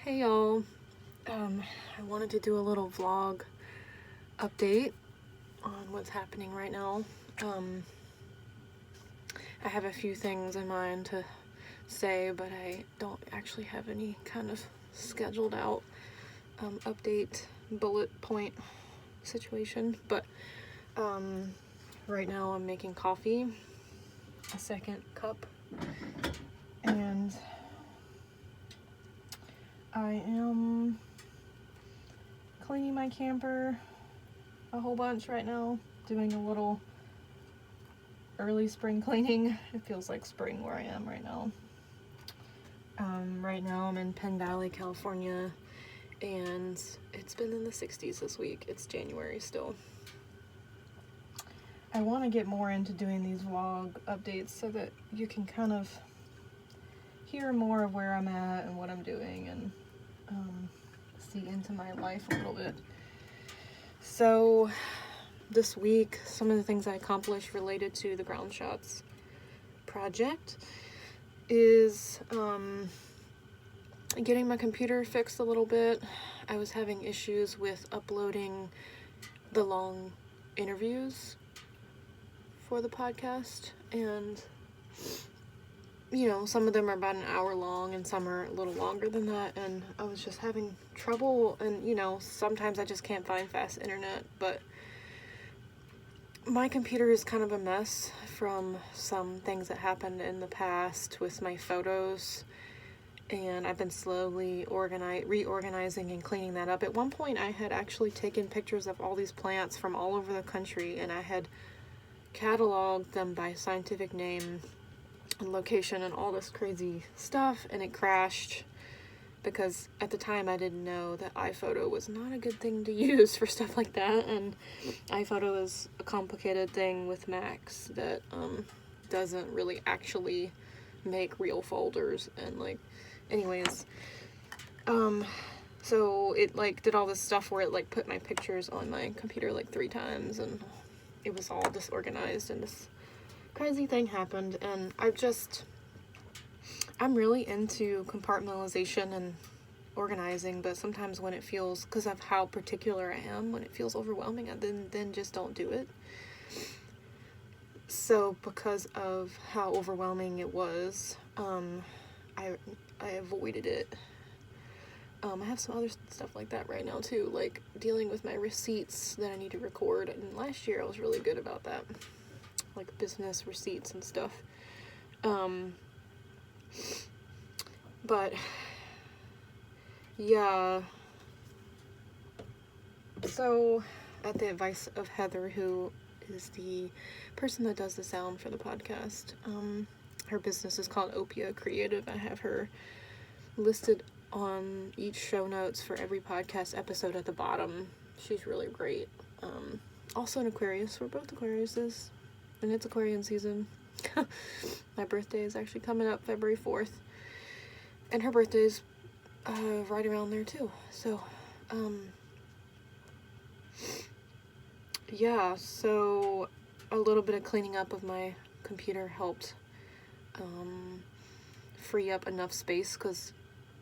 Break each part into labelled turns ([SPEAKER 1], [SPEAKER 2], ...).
[SPEAKER 1] Hey y'all, I wanted to do a little vlog update on what's happening right now. I have a few things in mind to say, but I don't actually have any kind of scheduled out update bullet point situation. But right now I'm making coffee, a second cup, and I am cleaning my camper a whole bunch right now, doing a little early spring cleaning. It feels like spring where I am right now. Right now I'm in Penn Valley, California, and it's been in the 60s this week. It's January still. I want to get more into doing these vlog updates so that you can kind of hear more of where I'm at and what I'm doing, and see into my life a little bit. So this week, some of the things I accomplished related to the Ground Shots project is getting my computer fixed a little bit. I was having issues with uploading the long interviews for the podcast, and some of them are about an hour long and some are a little longer than that, and I was just having trouble, and sometimes I just can't find fast internet. But my computer is kind of a mess from some things that happened in the past with my photos, and I've been slowly reorganizing and cleaning that up. At one point I had actually taken pictures of all these plants from all over the country, and I had cataloged them by scientific name and location and all this crazy stuff, and it crashed because at the time I didn't know that iPhoto was not a good thing to use for stuff like that, and iPhoto is a complicated thing with Macs that doesn't really actually make real folders, and anyways, so it did all this stuff where it put my pictures on my computer 3 times, and it was all disorganized, and this crazy thing happened. And I'm really into compartmentalization and organizing, but sometimes when it feels, because of how particular I am, when it feels overwhelming, I then just don't do it. So because of how overwhelming it was, I avoided it. I have some other stuff like that right now too, like dealing with my receipts that I need to record, and last year I was really good about that, like business receipts and stuff. But yeah, so at the advice of Heather, who is the person that does the sound for the podcast, her business is called Opia Creative. I have her listed on each show notes for every podcast episode at the bottom. She's really great. Also an Aquarius. We're both Aquariuses, and it's Aquarian season. My birthday is actually coming up February 4th, and her birthday's right around there too. So yeah, so a little bit of cleaning up of my computer helped free up enough space, because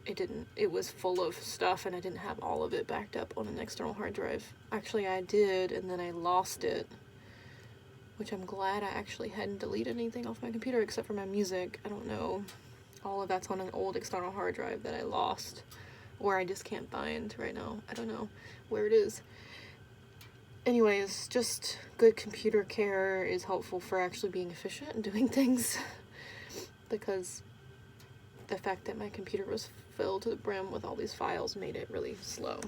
[SPEAKER 1] it was full of stuff and I didn't have all of it backed up on an external hard drive. Actually I did, and then I lost it, which I'm glad I actually hadn't deleted anything off my computer except for my music. I don't know, all of that's on an old external hard drive that I lost, or I just can't find right now. I don't know where it is. Anyways, just good computer care is helpful for actually being efficient and doing things, because the fact that my computer was filled to the brim with all these files made it really slow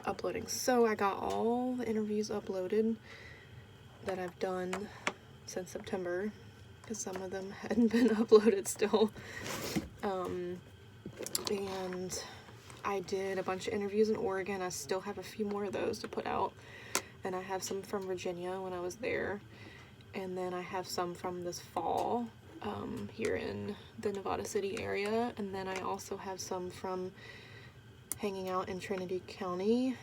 [SPEAKER 1] uploading. So I got all the interviews uploaded that I've done since September, because some of them hadn't been uploaded still. And I did a bunch of interviews in Oregon. I still have a few more of those to put out, and I have some from Virginia when I was there, and then I have some from this fall here in the Nevada City area, and then I also have some from hanging out in Trinity County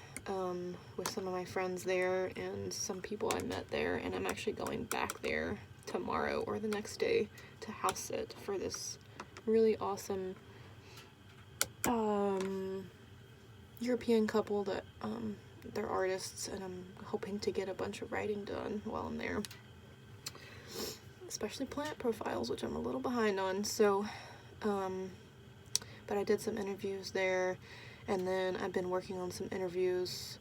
[SPEAKER 1] with some of my friends there and some people I met there, and I'm actually going back there tomorrow or the next day to house sit for this really awesome European couple that, they're artists, and I'm hoping to get a bunch of writing done while I'm there. Especially plant profiles, which I'm a little behind on, so, but I did some interviews there, and then I've been working on some interviews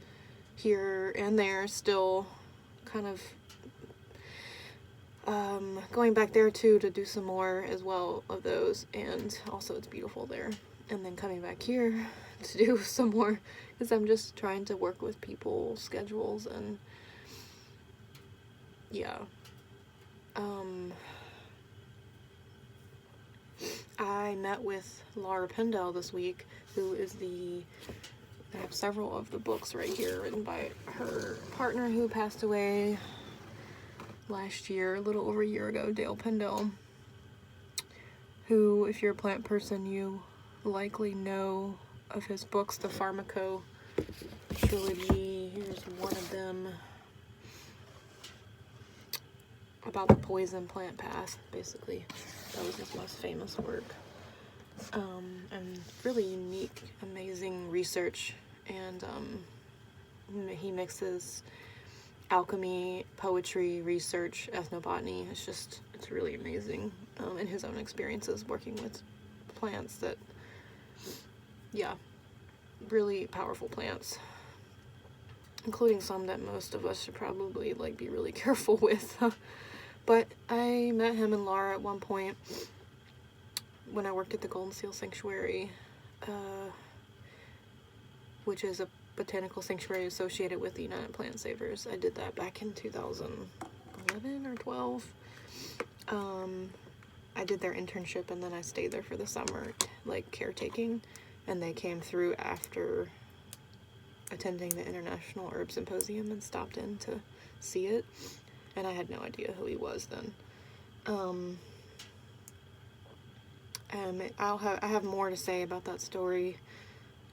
[SPEAKER 1] here and there, still kind of, going back there too to do some more as well of those, and also it's beautiful there, and then coming back here to do some more, because I'm just trying to work with people's schedules, and yeah. I met with Laura Pendell this week, who is I have several of the books right here written by her partner who passed away last year, a little over a year ago, Dale Pendell, who, if you're a plant person, you likely know of his books, the Pharmaco trilogy. Here's one of them about the poison plant path, basically. That was his most famous work. And really unique, amazing research, and he mixes alchemy, poetry, research, ethnobotany. It's really amazing, and his own experiences working with plants that, yeah, really powerful plants, including some that most of us should probably, like, be really careful with. But I met him and Laura at one point when I worked at the Golden Seal Sanctuary, which is a botanical sanctuary associated with the United Plant Savers. I did that back in 2011 or 12. I did their internship, and then I stayed there for the summer, like, caretaking, and they came through after attending the International Herb Symposium and stopped in to see it, and I had no idea who he was then. I have more to say about that story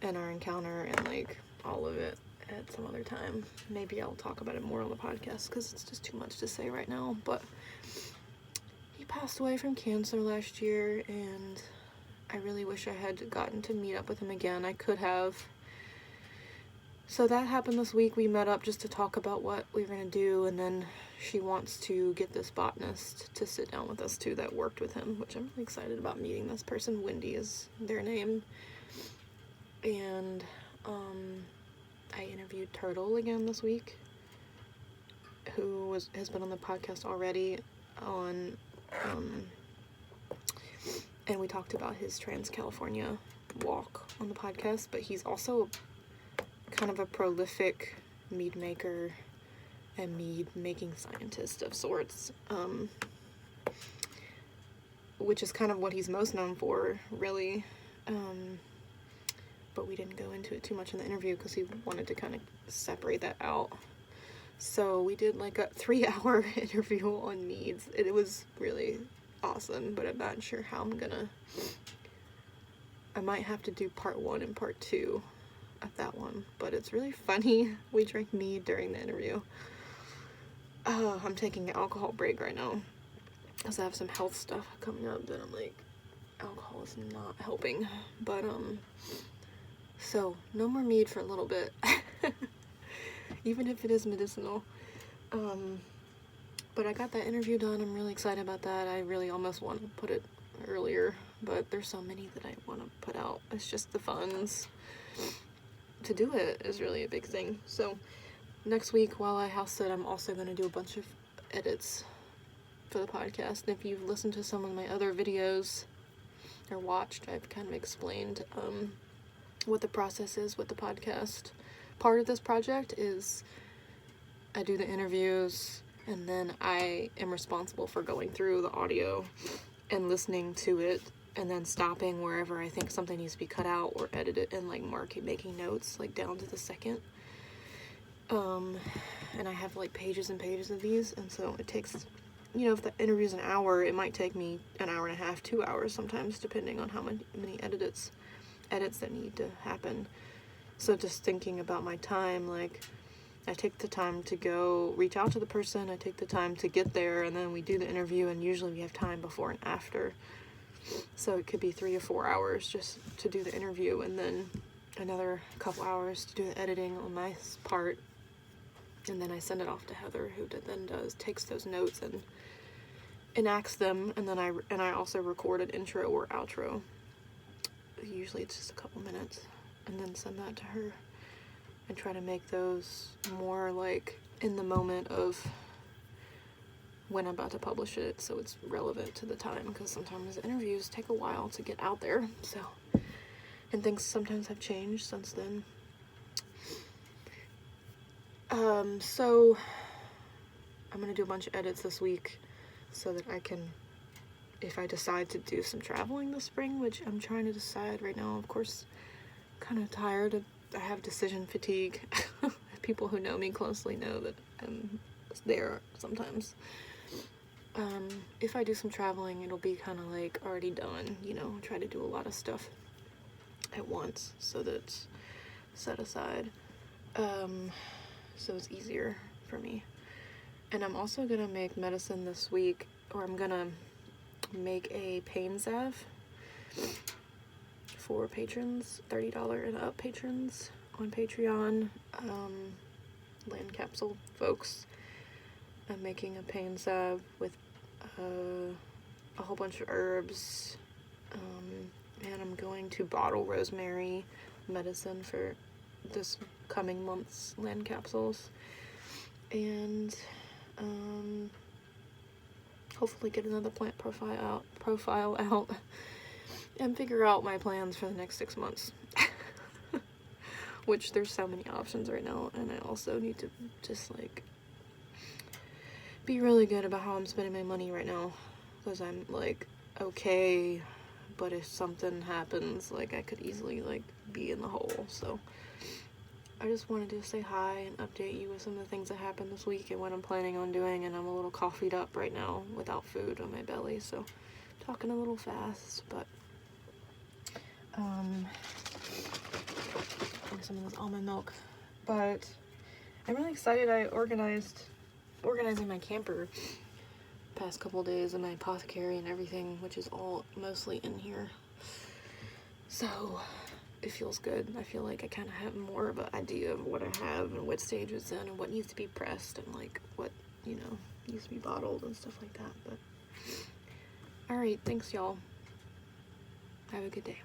[SPEAKER 1] and our encounter and, like, all of it at some other time. Maybe I'll talk about it more on the podcast, because it's just too much to say right now. But he passed away from cancer last year, and I really wish I had gotten to meet up with him again. I could have. So that happened this week. We met up just to talk about what we were going to do, and then she wants to get this botanist to sit down with us too that worked with him, which I'm really excited about meeting this person. Wendy is their name. And I interviewed Turtle again this week, who has been on the podcast already and we talked about his Trans-California walk on the podcast, but he's also kind of a prolific mead maker and mead making scientist of sorts, which is kind of what he's most known for, really. But we didn't go into it too much in the interview because he wanted to kind of separate that out. So we did like a 3-hour interview on meads. It was really awesome, but I'm not sure how I might have to do part 1 and part 2 of that one, but it's really funny. We drank mead during the interview. I'm taking an alcohol break right now because I have some health stuff coming up that I'm like, alcohol is not helping. But so no more mead for a little bit, even if it is medicinal. But I got that interview done. I'm really excited about that. I really almost want to put it earlier, but there's so many that I want to put out. It's just the funds to do it is really a big thing. So next week, while I house sit, I'm also going to do a bunch of edits for the podcast. And if you've listened to some of my other videos or watched, I've kind of explained what the process is with the podcast. Part of this project is I do the interviews, and then I am responsible for going through the audio and listening to it, and then stopping wherever I think something needs to be cut out or edited, and like making notes like down to the second. And I have like pages and pages of these, and so it takes, if the interview's an hour, it might take me an hour and a half, 2 hours sometimes, depending on how many edits that need to happen. So just thinking about my time, like, I take the time to go reach out to the person, I take the time to get there, and then we do the interview, and usually we have time before and after. So it could be 3 or 4 hours just to do the interview, and then another couple hours to do the editing on my part. And then I send it off to Heather, who takes those notes and enacts them. And then I also record an intro or outro. Usually it's just a couple minutes, and then send that to her and try to make those more like in the moment of when I'm about to publish it, so it's relevant to the time, because sometimes interviews take a while to get out there, so, and things sometimes have changed since then. So I'm gonna do a bunch of edits this week so that I can, if I decide to do some traveling this spring, which I'm trying to decide right now, of course, kind of tired of, I have decision fatigue. People who know me closely know that I'm there sometimes. If I do some traveling, it'll be kind of like already done, you know, try to do a lot of stuff at once so that it's set aside, so it's easier for me. And I'm also gonna make medicine this week, or I'm gonna make a pain salve for patrons, $30 and up patrons on Patreon, Land Capsule folks. I'm making a pain salve with a whole bunch of herbs, and I'm going to bottle rosemary medicine for this coming month's Land Capsules, and hopefully get another plant profile out and figure out my plans for the next 6 months. Which there's so many options right now, and I also need to just like be really good about how I'm spending my money right now, because I'm like, okay, but if something happens, like I could easily like be in the hole. So I just wanted to say hi and update you with some of the things that happened this week and what I'm planning on doing. And I'm a little coffeeed up right now without food on my belly, so talking a little fast, but some of this almond milk. But I'm really excited. I organizing my camper past couple days, and my apothecary and everything, which is all mostly in here, so it feels good. I feel like I kind of have more of an idea of what I have and what stage it's in and what needs to be pressed and like what, you know, needs to be bottled and stuff like that. But all right, thanks y'all, have a good day.